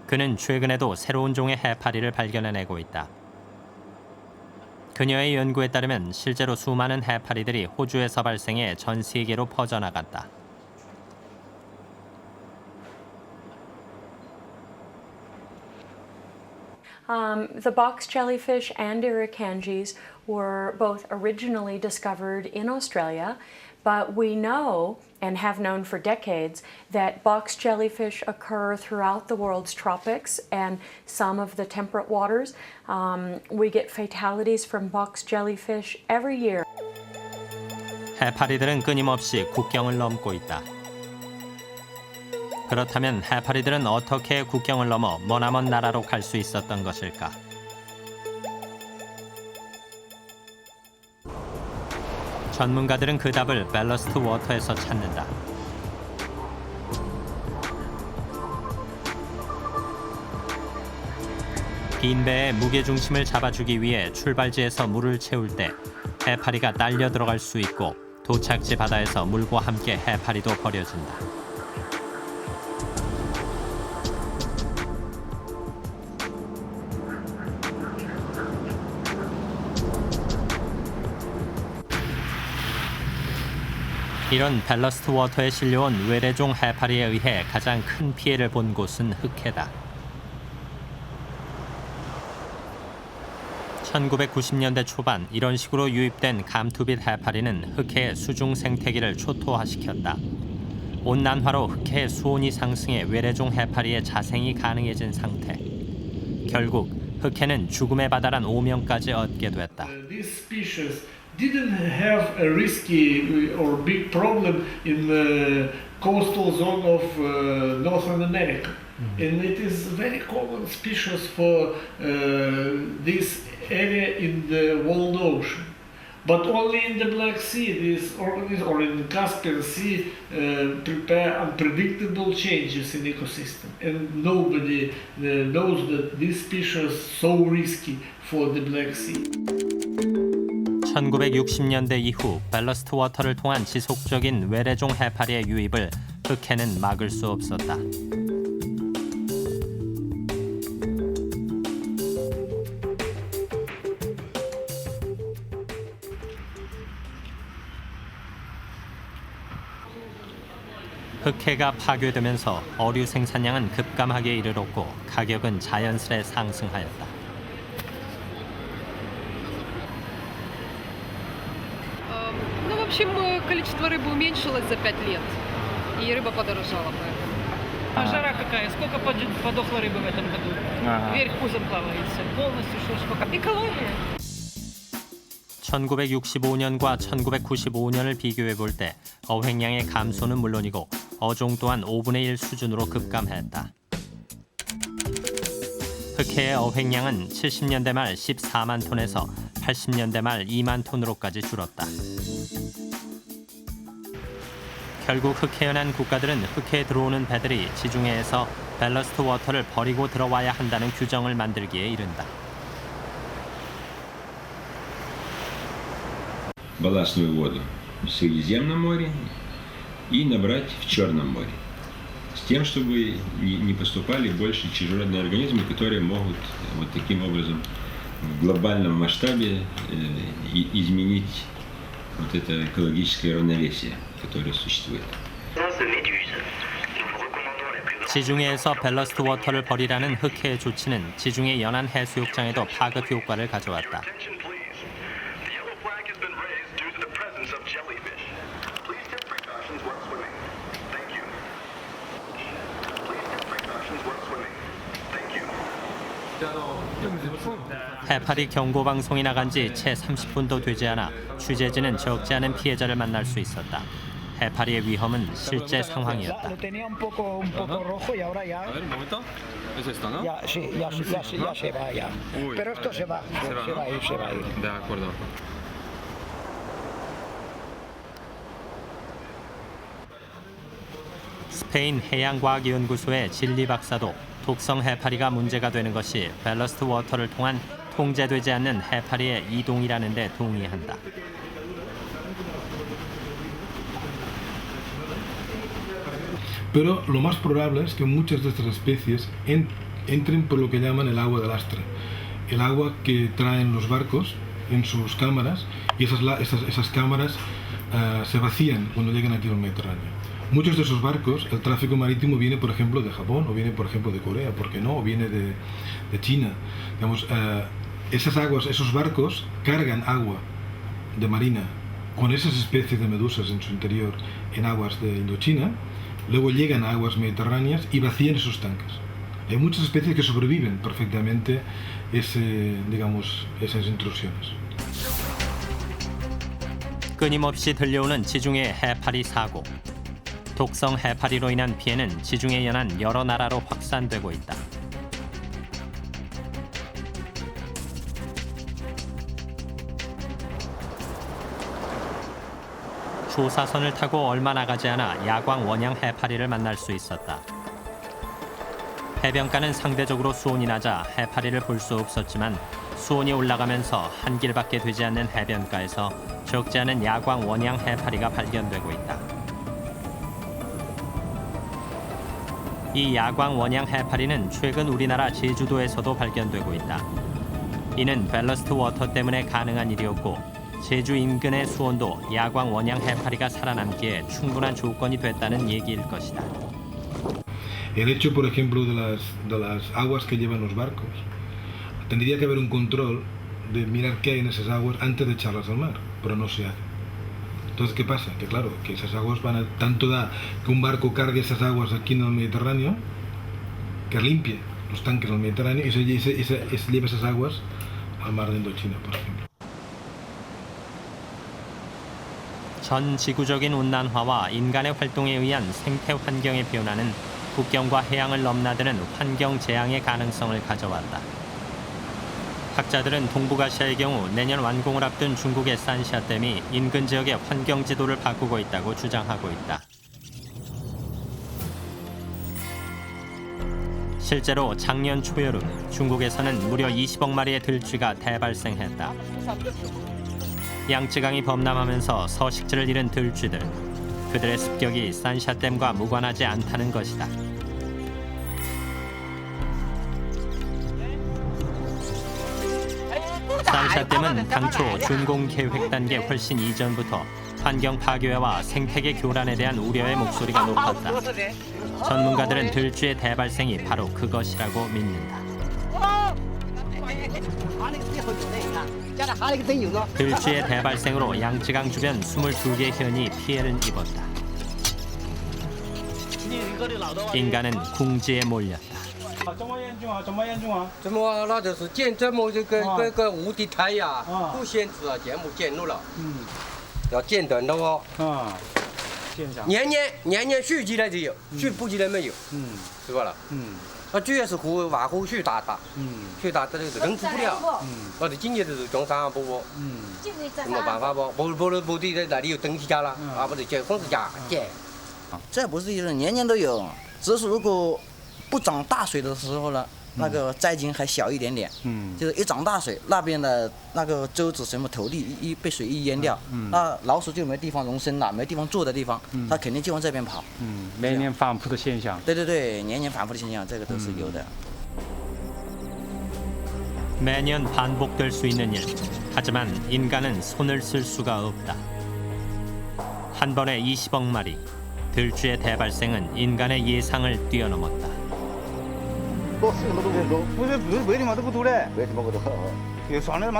그는 최근에도 새로운 종의 해파리를 발견해내고 있다. 그녀의 연구에 따르면 실제로 수많은 해파리들이 호주에서 발생해 전 세계로 퍼져나갔다. The box jellyfish and irukandjis were both originally discovered in Australia, but we know and have known for decades that box jellyfish occur throughout the world's tropics and some of the temperate waters. We get fatalities from box jellyfish every year. 해파리들은 끊임없이 국경을 넘고 있다. 그렇다면 해파리들은 어떻게 국경을 넘어 머나먼 나라로 갈 수 있었던 것일까? 전문가들은 그 답을 밸러스트 워터에서 찾는다. 빈 배의 무게중심을 잡아주기 위해 출발지에서 물을 채울 때 해파리가 딸려 들어갈 수 있고 도착지 바다에서 물과 함께 해파리도 버려진다. 이런 밸러스트 워터에 실려온 외래종 해파리에 의해 가장 큰 피해를 본 곳은 흑해다. 1990년대 초반 이런 식으로 유입된 감투빛 해파리는 흑해의 수중 생태계를 초토화시켰다. 온난화로 흑해의 수온이 상승해 외래종 해파리의 자생이 가능해진 상태. 결국 흑해는 죽음의 바다란 오명까지 얻게 됐다. Didn't have a risky or big problem in the coastal zone of Northern America. And it is a very common species for this area in the world ocean. But only in the Black Sea, these organisms, or in the Caspian Sea, prepare unpredictable changes in ecosystem. And nobody knows that this species is so risky for the Black Sea. 1960년대 이후 밸러스트 워터를 통한 지속적인 외래종 해파리의 유입을 흑해는 막을 수 없었다. 흑해가 파괴되면서 어류 생산량은 급감하게 이르렀고 가격은 자연스레 상승하였다. В общем, количество рыбы уменьшилось за 5 лет, и рыба подорожала. А жара какая? Сколько подохло рыбы в этом году? Вверх пузом плавается. Полностью что экология. 1965년과 1995년을 비교해 볼 때 어획량의 감소는 물론이고 어종 또한 5분의 1 수준으로 급감했다. 흑해의 어획량은 70년대 말 14만 톤에서 80년대 말 2만 톤으로까지 줄었다. 결국 흑해연한 국가들은 흑해에 들어오는 배들이 지중해에서 밸러스트 워터를 버리고 들어와야 한다는 규정을 만들기에 이른다. Балластную воду в Средиземном море и набрать в Черном море. С тем, чтобы не поступали больше чужеродные организмы, которые могут вот таким образом в глобальном масштабе изменить вот это экологическое равновесие, которое существует. 지중해에서 밸러스트 워터를 버리라는 흑해 조치는 지중해 연안 해수욕장에도 파급 효과를 가져왔다. 해파리 경고 방송이 나간 지 채 30분도 되지 않아 취재진은 적지 않은 피해자를 만날 수 있었다. 해파리의 위험은 실제 상황이었다. Lo tenía un poco rojo y ahora ya. A ver, un momento. ¿Es esto, no? Ya, sí, ya se va ya. Uy. Pero esto se va, Se va, se ¿no? va a ir, se va a ir. De acuerdo. 스페인 해양과학연구소의 진리 박사도 독성 해파리가 문제가 되는 것이 밸러스트 워터를 통한 통제되지 않는 해파리의 이동이라는 데 동의한다. Pero lo más probable es que muchas de estas especies entren por lo que llaman el agua de lastre, el agua que traen los barcos en sus cámaras, y esas cámaras se vacían cuando llegan aquí al Mediterráneo. Muchos de esos barcos, el tráfico marítimo viene, por ejemplo, de Japón, o viene, por ejemplo, de Corea, ¿por qué no? O viene de China. Digamos, esas aguas, esos barcos cargan agua de marina con esas especies de medusas en su interior en aguas de Indochina, luego llegan a aguas mediterráneas y vacían esos tanques. Hay muchas especies que sobreviven perfectamente esas intrusiones. 끊임없이 들려오는 지중해 해파리 사고. 독성 해파리로 인한 피해는 지중해 연안 여러 나라로 확산되고 있다. 조사선을 타고 얼마 나가지 않아 야광 원양 해파리를 만날 수 있었다. 해변가는 상대적으로 수온이 낮아 해파리를 볼 수 없었지만 수온이 올라가면서 한 길밖에 되지 않는 해변가에서 적지 않은 야광 원양 해파리가 발견되고 있다. 이 야광 원양 해파리는 최근 우리나라 제주도에서도 발견되고 있다. 이는 밸러스트 워터 때문에 가능한 일이었고 제주 인근의 수온도 야광 원양 해파리가 살아남기에 충분한 조건이 됐다는 얘기일 것이다. El hecho, por ejemplo, de las aguas que llevan los barcos, tendría que haber un control de mirar qué hay en esas aguas antes de echarlas al mar, pero no se hace. Entonces, ¿qué pasa? Que claro, que esas aguas tanto da que un barco cargue esas aguas aquí en el Mediterráneo, que limpie los tanques del Mediterráneo y se lleve esas aguas al mar de Indochina, por ejemplo. 전 지구적인 온난화와 인간의 활동에 의한 생태 환경의 변화는 국경과 해양을 넘나드는 환경 재앙의 가능성을 가져왔다. 학자들은 동북아시아의 경우 내년 완공을 앞둔 중국의 산샤댐이 인근 지역의 환경 지도를 바꾸고 있다고 주장하고 있다. 실제로 작년 초여름 중국에서는 무려 20억 마리의 들쥐가 대발생했다. 양쯔강이 범람하면서 서식지를 잃은 들쥐들. 그들의 습격이 산샤댐과 무관하지 않다는 것이다. 산샤댐은 당초 준공 계획 단계 훨씬 이전부터 환경 파괴와 생태계 교란에 대한 우려의 목소리가 높았다. 전문가들은 들쥐의 대발생이 바로 그것이라고 믿는다. 들쥐의 대발생으로 양쯔강 주변 22개 현이 피해를 입었다. 인간은 궁지에 몰렸다. 怎么严重啊？怎么那就是建这么这个无敌台呀，不限制啊，全部建入了。要建等的哦。年年蓄积的就有，蓄不积的没有。是吧了？那主要是瓦湖蓄大，蓄大这个人治不了。我的今年就是中山不，没办法不对的那里有登记家了，啊不对，建房子家建。这不是年年都有，只是如果不涨大水的时候呢，那个灾情还小一点点。就是一涨大水，那边的那个洲子什么土地一被水一淹掉，那老鼠就没地方容身了，没地方住的地方，它肯定就往这边跑。每年反复的现象。对，年年反复的现象，这个都是有的。 매년 반복될 수 있는 일. 하지만 인간은 손을 쓸 수가 없다. 한 번에 20억 마리. 들쥐의 대발생은 인간의 예상을 뛰어넘었다.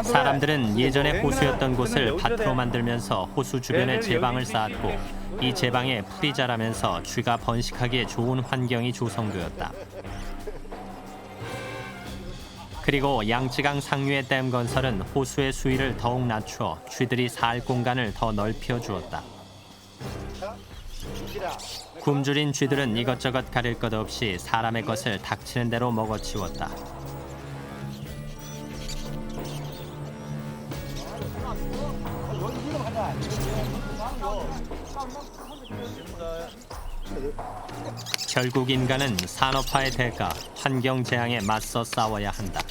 사람들은 예전에 호수였던 곳을 밭으로 만들면서 호수 주변에 제방을 쌓았고 이 제방에 풀이 자라면서 쥐가 번식하기에 좋은 환경이 조성되었다. 그리고 양쯔강 상류의 댐 건설은 호수의 수위를 더욱 낮추어 쥐들이 살 공간을 더 넓혀 주었다. 굶주린 쥐들은 이것저것 가릴 것 없이 사람의 것을 닥치는 대로 먹어치웠다. 결국 인간은 산업화의 대가, 환경 재앙에 맞서 싸워야 한다.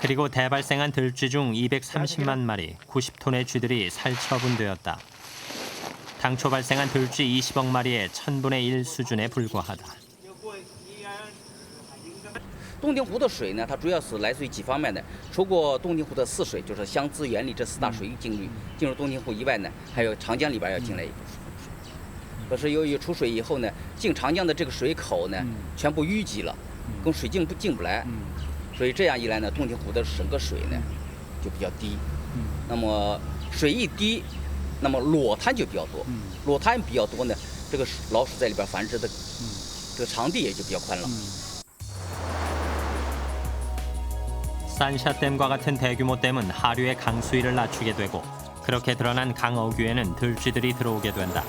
그리고 대발생한 들쥐 중 230만 마리, 90톤의 쥐들이 살처분되었다. 당초 발생한 들쥐 20억 마리의 1000분의 1 수준에 불과하다. 洞庭湖的水呢，它主要是来自于几方面的。除过洞庭湖的泗水，就是湘资源里这4大水域进入洞庭湖以外呢，还有长江里边要进来一部分水。可是由于出水以后呢，进长江的这个水口呢，全部淤积了，跟水进不来，所以这样一来呢，洞庭湖的整个水呢就比较低。那么水一低，那么裸滩就比较多，裸滩比较多呢，这个老鼠在里边繁殖的这个场地也就比较宽了。 산샤댐과 같은 대규모 댐은 하류의 강수위를 낮추게 되고 그렇게 드러난 강어귀에는 들쥐들이 들어오게 된다.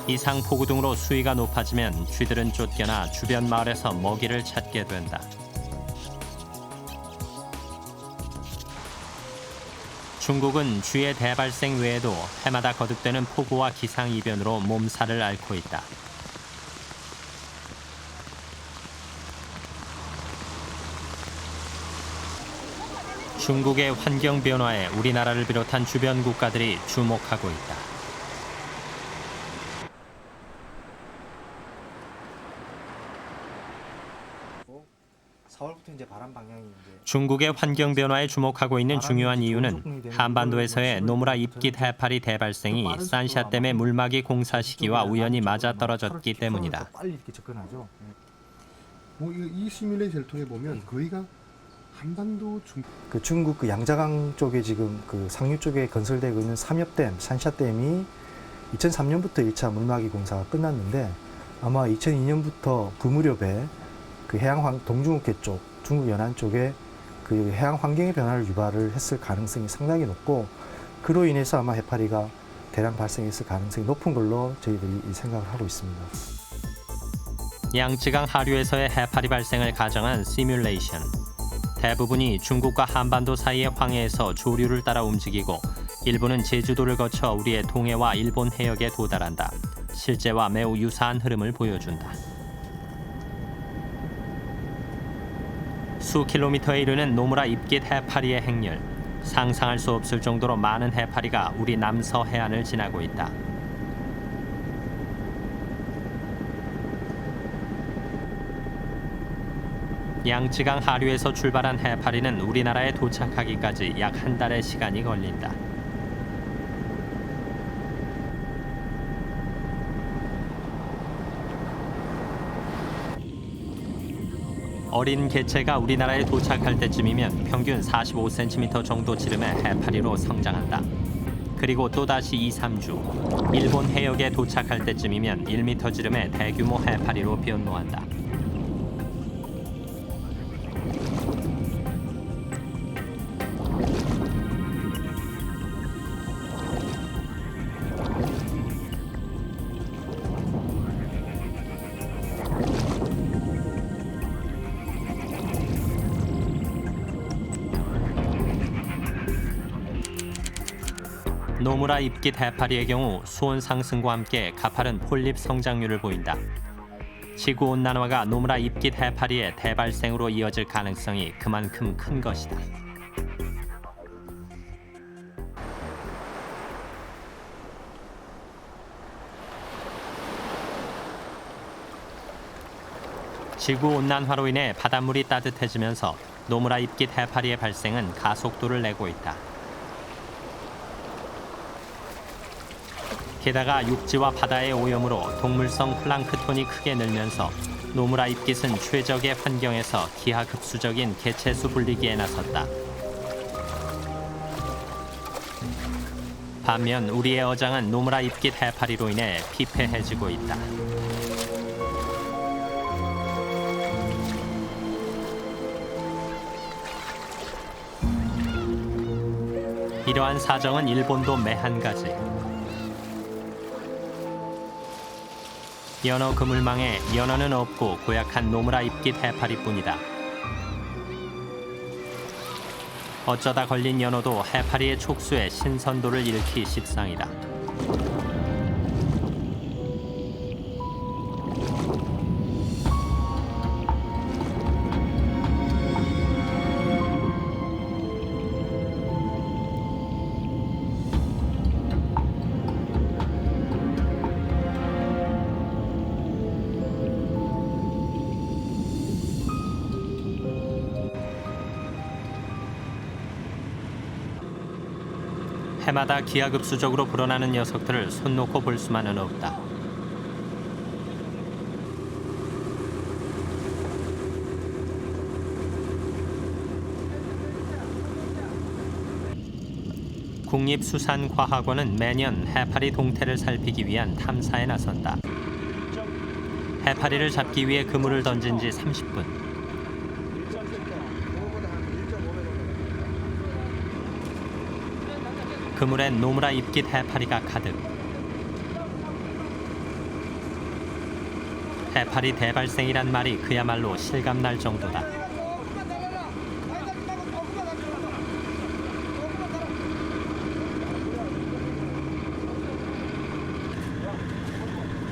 이상 폭우 등으로 수위가 높아지면 쥐들은 쫓겨나 주변 마을에서 먹이를 찾게 된다. 중국은 쥐의 대발생 외에도 해마다 거듭되는 폭우와 기상이변으로 몸살을 앓고 있다. 중국의 환경 변화에 우리나라를 비롯한 주변 국가들이 주목하고 있다. 중국의 환경 변화에 주목하고 있는 중요한 이유는 한반도에서의 노무라 입깃 해파리 대발생이 산샤댐의 물막이 공사 시기와 우연히 맞아떨어졌기 때문이다. 이 시뮬레이션을 통해 보면 거의가 한반도 그 중국 그 양자강 쪽에 지금 그 상류 쪽에 건설되고 있는 삼엽댐, 산샤댐이 2003년부터 1차 물막이 공사가 끝났는데 아마 2002년부터 그 무렵에 그 동중국해 쪽, 중국 연안 쪽에 그 해양 환경의 변화를 유발을 했을 가능성이 상당히 높고 그로 인해서 아마 해파리가 대량 발생했을 가능성이 높은 걸로 저희들이 생각을 하고 있습니다. 양쯔강 하류에서의 해파리 발생을 가정한 시뮬레이션. 대부분이 중국과 한반도 사이의 황해에서 조류를 따라 움직이고 일부는 제주도를 거쳐 우리의 동해와 일본 해역에 도달한다. 실제와 매우 유사한 흐름을 보여준다. 수 킬로미터에 이르는 노무라 입깃 해파리의 행렬. 상상할 수 없을 정도로 많은 해파리가 우리 남서 해안을 지나고 있다. 양쯔강 하류에서 출발한 해파리는 우리나라에 도착하기까지 약 한 달의 시간이 걸린다. 어린 개체가 우리나라에 도착할 때쯤이면 평균 45cm 정도 지름의 해파리로 성장한다. 그리고 또다시 2, 3주, 일본 해역에 도착할 때쯤이면 1m 지름의 대규모 해파리로 변모한다. 노무라 입깃 해파리의 경우 수온 상승과 함께 가파른 폴립 성장률을 보인다. 지구온난화가 노무라 입깃 해파리의 대발생으로 이어질 가능성이 그만큼 큰 것이다. 지구온난화로 인해 바닷물이 따뜻해지면서 노무라 입깃 해파리의 발생은 가속도를 내고 있다. 게다가 육지와 바다의 오염으로 동물성 플랑크톤이 크게 늘면서 노무라 입깃은 최적의 환경에서 기하급수적인 개체수 분리기에 나섰다. 반면 우리의 어장은 노무라 입깃 해파리로 인해 피폐해지고 있다. 이러한 사정은 일본도 매한가지. 연어 그물망에 연어는 없고 고약한 노무라 입깃 해파리뿐이다. 어쩌다 걸린 연어도 해파리의 촉수에 신선도를 잃기 십상이다. 해마다 기하급수적으로 불어나는 녀석들을 손 놓고 볼 수만은 없다. 국립수산과학원은 매년 해파리 동태를 살피기 위한 탐사에 나선다. 해파리를 잡기 위해 그물을 던진 지 30분. 그물엔 노무라 입깃 해파리가 가득. 해파리 대발생이란 말이 그야말로 실감날 정도다.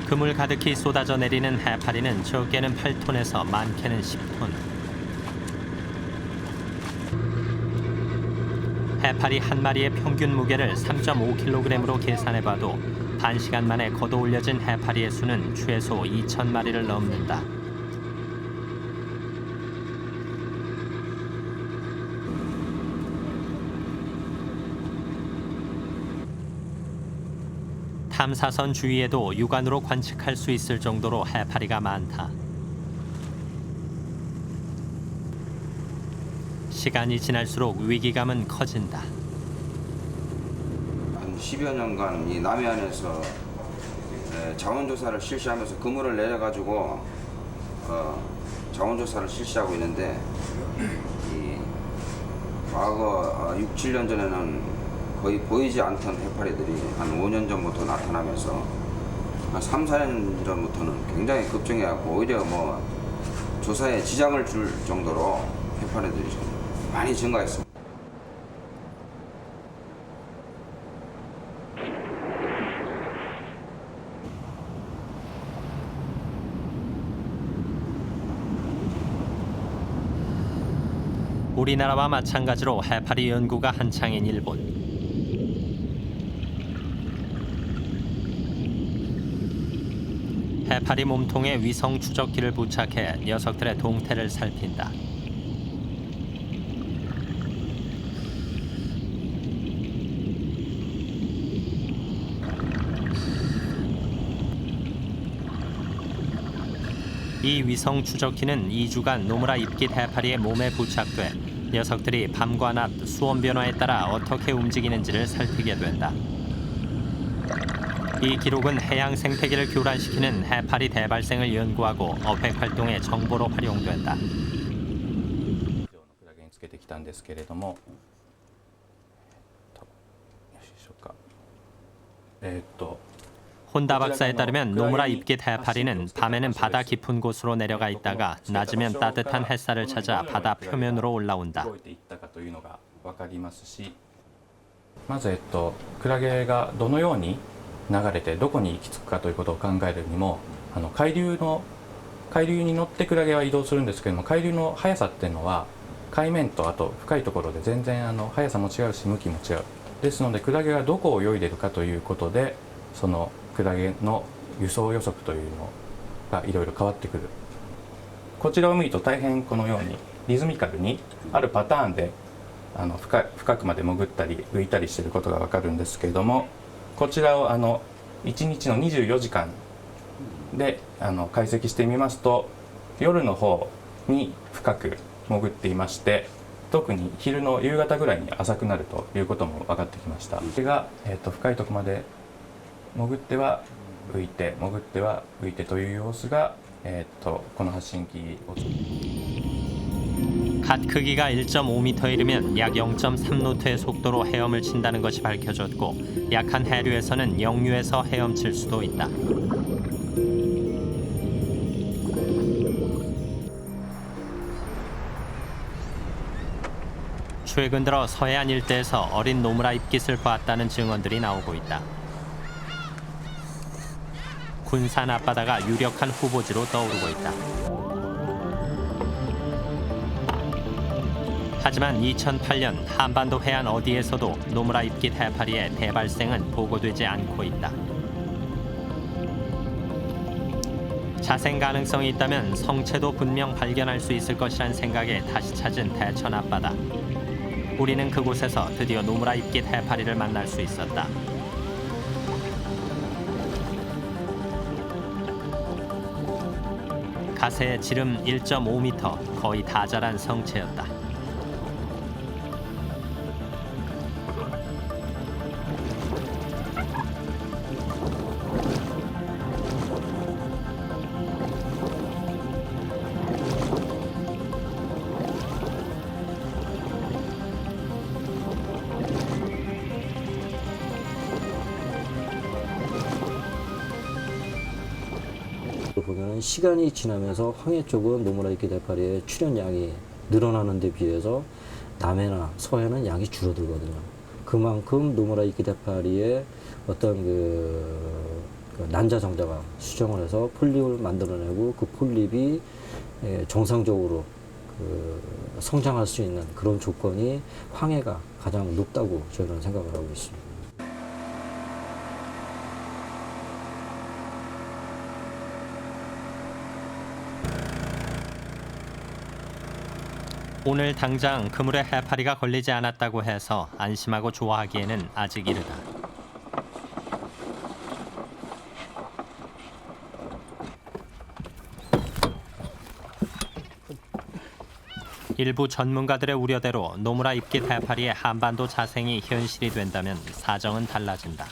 그물 가득히 쏟아져 내리는 해파리는 적게는 8톤에서 많게는 10톤. 해파리 한 마리의 평균 무게를 3.5kg으로 계산해봐도 단시간 만에 걷어올려진 해파리의 수는 최소 2,000마리를 넘는다. 탐사선 주위에도 육안으로 관측할 수 있을 정도로 해파리가 많다. 시간이 지날수록 위기감은 커진다. 한 10여 년간 이 남해안에서 자원조사를 실시하면서 그물을 내려가지고 자원조사를 실시하고 있는데 이 과거 6, 7년 전에는 거의 보이지 않던 해파리들이 한 5년 전부터 나타나면서 한 3, 4년 전부터는 굉장히 급증해갖고 오히려 뭐 조사에 지장을 줄 정도로 해파리들이 좀 많이 증가했습니다. 우리나라와 마찬가지로 해파리 연구가 한창인 일본. 해파리 몸통에 위성 추적기를 부착해 녀석들의 동태를 살핀다. 이 위성 추적기는 2주간 노무라 입깃 해파리의 몸에 부착돼 녀석들이 밤과 낮 수온 변화에 따라 어떻게 움직이는지를 살피게 된다. 이 기록은 해양 생태계를 교란시키는 해파리 대발생을 연구하고 어획 활동의 정보로 활용된다. 혼다 박사에 따르면 노무라 입깃 해파리는 밤에는 바다 깊은 곳으로 내려가 있다가 낮이면 따뜻한 햇살을 찾아 바다 표면으로 올라온다. まずクラゲがどのように流れてどこに行き着くかということを考えるにも海流に乗ってクラゲは移動するんですけども、海流の速さっていうのは海面とあと深いところで全然速さも違うし向きも違う。ですのでクラゲがどこを泳いでいるかということでそのクラゲの輸送予測というのがいろいろ変わってくる。こちらを見ると大変このようにリズミカルにあるパターンで深くまで潜ったり浮いたりしていることが分かるんですけれども、こちらを1日の24時間で解析してみますと、夜の方に深く潜っていまして、特に昼の夕方ぐらいに浅くなるということも分かってきました。それが、深いところまで潜っては浮いて、潜っては浮いてという様子が、この発信機を 갓 크기가 1.5m에 이르면 약 0.3노트의 속도로 헤엄을 친다는 것이 밝혀졌고, 약한 해류에서는 역류해서 헤엄칠 수도 있다. 최근 들어 서해안 일대에서 어린 노무라 입깃을 보았다는 증언들이 나오고 있다. 군산 앞바다가 유력한 후보지로 떠오르고 있다. 하지만 2008년 한반도 해안 어디에서도 노무라 입깃 해파리의 대발생은 보고되지 않고 있다. 자생 가능성이 있다면 성체도 분명 발견할 수 있을 것이란 생각에 다시 찾은 대천 앞바다. 우리는 그곳에서 드디어 노무라 입깃 해파리를 만날 수 있었다. 가세의 지름 1.5m, 거의 다 자란 성체였다. 보면 시간이 지나면서 황해 쪽은 노무라 입깃 해파리의 출현량이 늘어나는 데 비해서 남해나 서해는 양이 줄어들거든요. 그만큼 노무라 입깃 해파리의 어떤 그 난자 정자가 수정을 해서 폴립을 만들어내고 그 폴립이 정상적으로 성장할 수 있는 그런 조건이 황해가 가장 높다고 저희는 생각을 하고 있습니다. 오늘 당장 그물에 해파리가 걸리지 않았다고 해서 안심하고 좋아하기에는 아직 이르다. 일부 전문가들의 우려대로 노무라 입깃 해파리의 한반도 자생이 현실이 된다면 사정은 달라진다.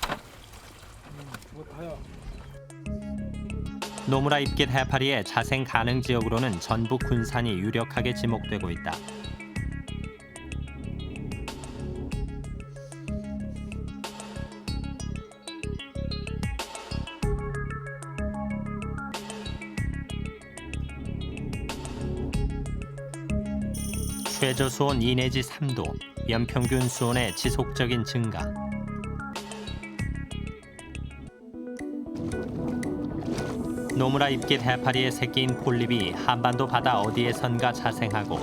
노무라 입깃 해파리의 자생 가능 지역으로는 전북 군산이 유력하게 지목되고 있다. 최저 수온 2 내지 3도, 연평균 수온의 지속적인 증가. 노무라 입깃 해파리의 새끼인 폴립이 한반도 바다 어디에선가 자생하고,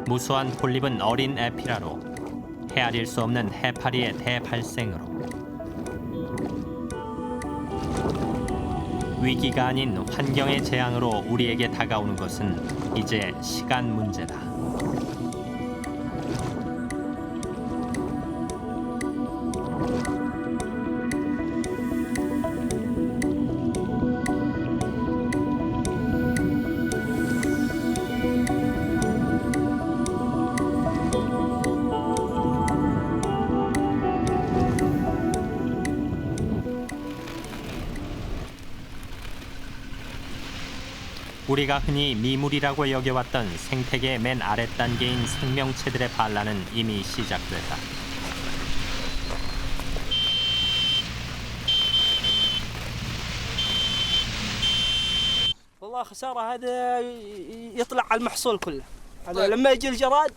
무수한 폴립은 어린 에피라로 헤아릴 수 없는 해파리의 대발생으로 위기가 아닌 환경의 재앙으로 우리에게 다가오는 것은 이제 시간 문제다. 우리가 흔히 미물이라고 여겨왔던 생태계의 맨 아랫단계인 생명체들의 반란은 이미 시작됐다. والله خسارة هذا يطلع على المحصول كله. هذا لما يجي الجراد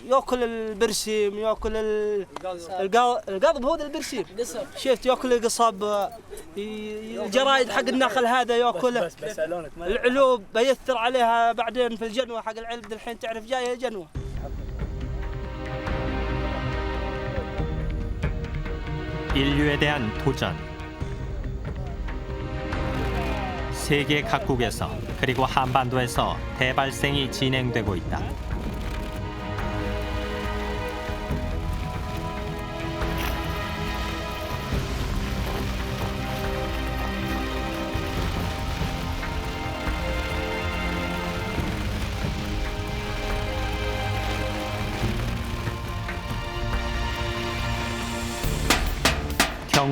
ياكل البرسيم، ياكل القضب، هو البرسيم شفت، ياكل القصب، الجرايد حق النخل هذا ياكله، العلوب بيثر عليها بعدين في الجنوة حق العلب. الحين تعرف جايه جنوة. 인류에 대한 도전. 세계 각국에서 그리고 한반도에서 대발생이 진행되고 있다.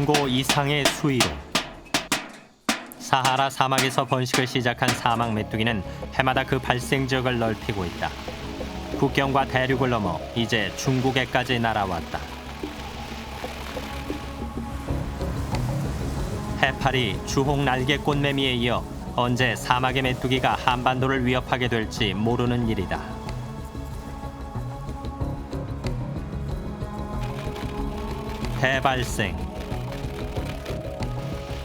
경고 이상의 수위로. 사하라 사막에서 번식을 시작한 사막 메뚜기는 해마다 그 발생 지역을 넓히고 있다. 국경과 대륙을 넘어 이제 중국에까지 날아왔다. 해파리, 주홍 날개 꽃매미에 이어 언제 사막의 메뚜기가 한반도를 위협하게 될지 모르는 일이다. 대발생.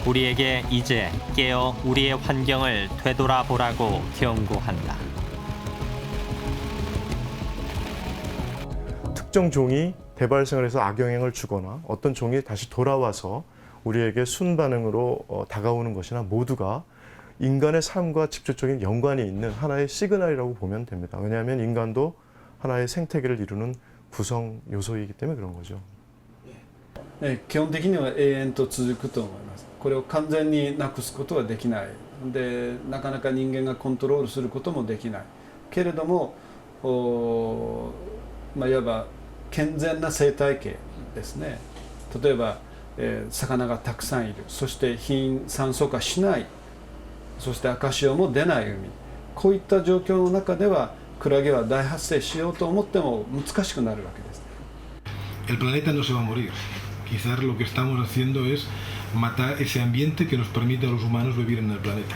우리에게 이제 깨어 우리의 환경을 되돌아보라고 경고한다. 특정 종이 대발생을 해서 악영향을 주거나 어떤 종이 다시 돌아와서 우리에게 순반응으로 다가오는 것이나 모두가 인간의 삶과 직접적인 연관이 있는 하나의 시그널이라고 보면 됩니다. 왜냐하면 인간도 하나의 생태계를 이루는 구성 요소이기 때문에 그런 거죠. 基本的には永遠と続くと思います。これを完全になくすことはできない。で、なかなか人間がコントロールすることもできない。けれども、いわば健全な生態系ですね。例えば、魚がたくさんいる。そして貧酸素化しない。そして赤潮も出ない海。こういった状況の中ではクラゲは大発生しようと思っても難しくなるわけです。El planeta no se va a morir. Quizás lo que estamos haciendo es matar ese ambiente que nos permite a los humanos vivir en el planeta.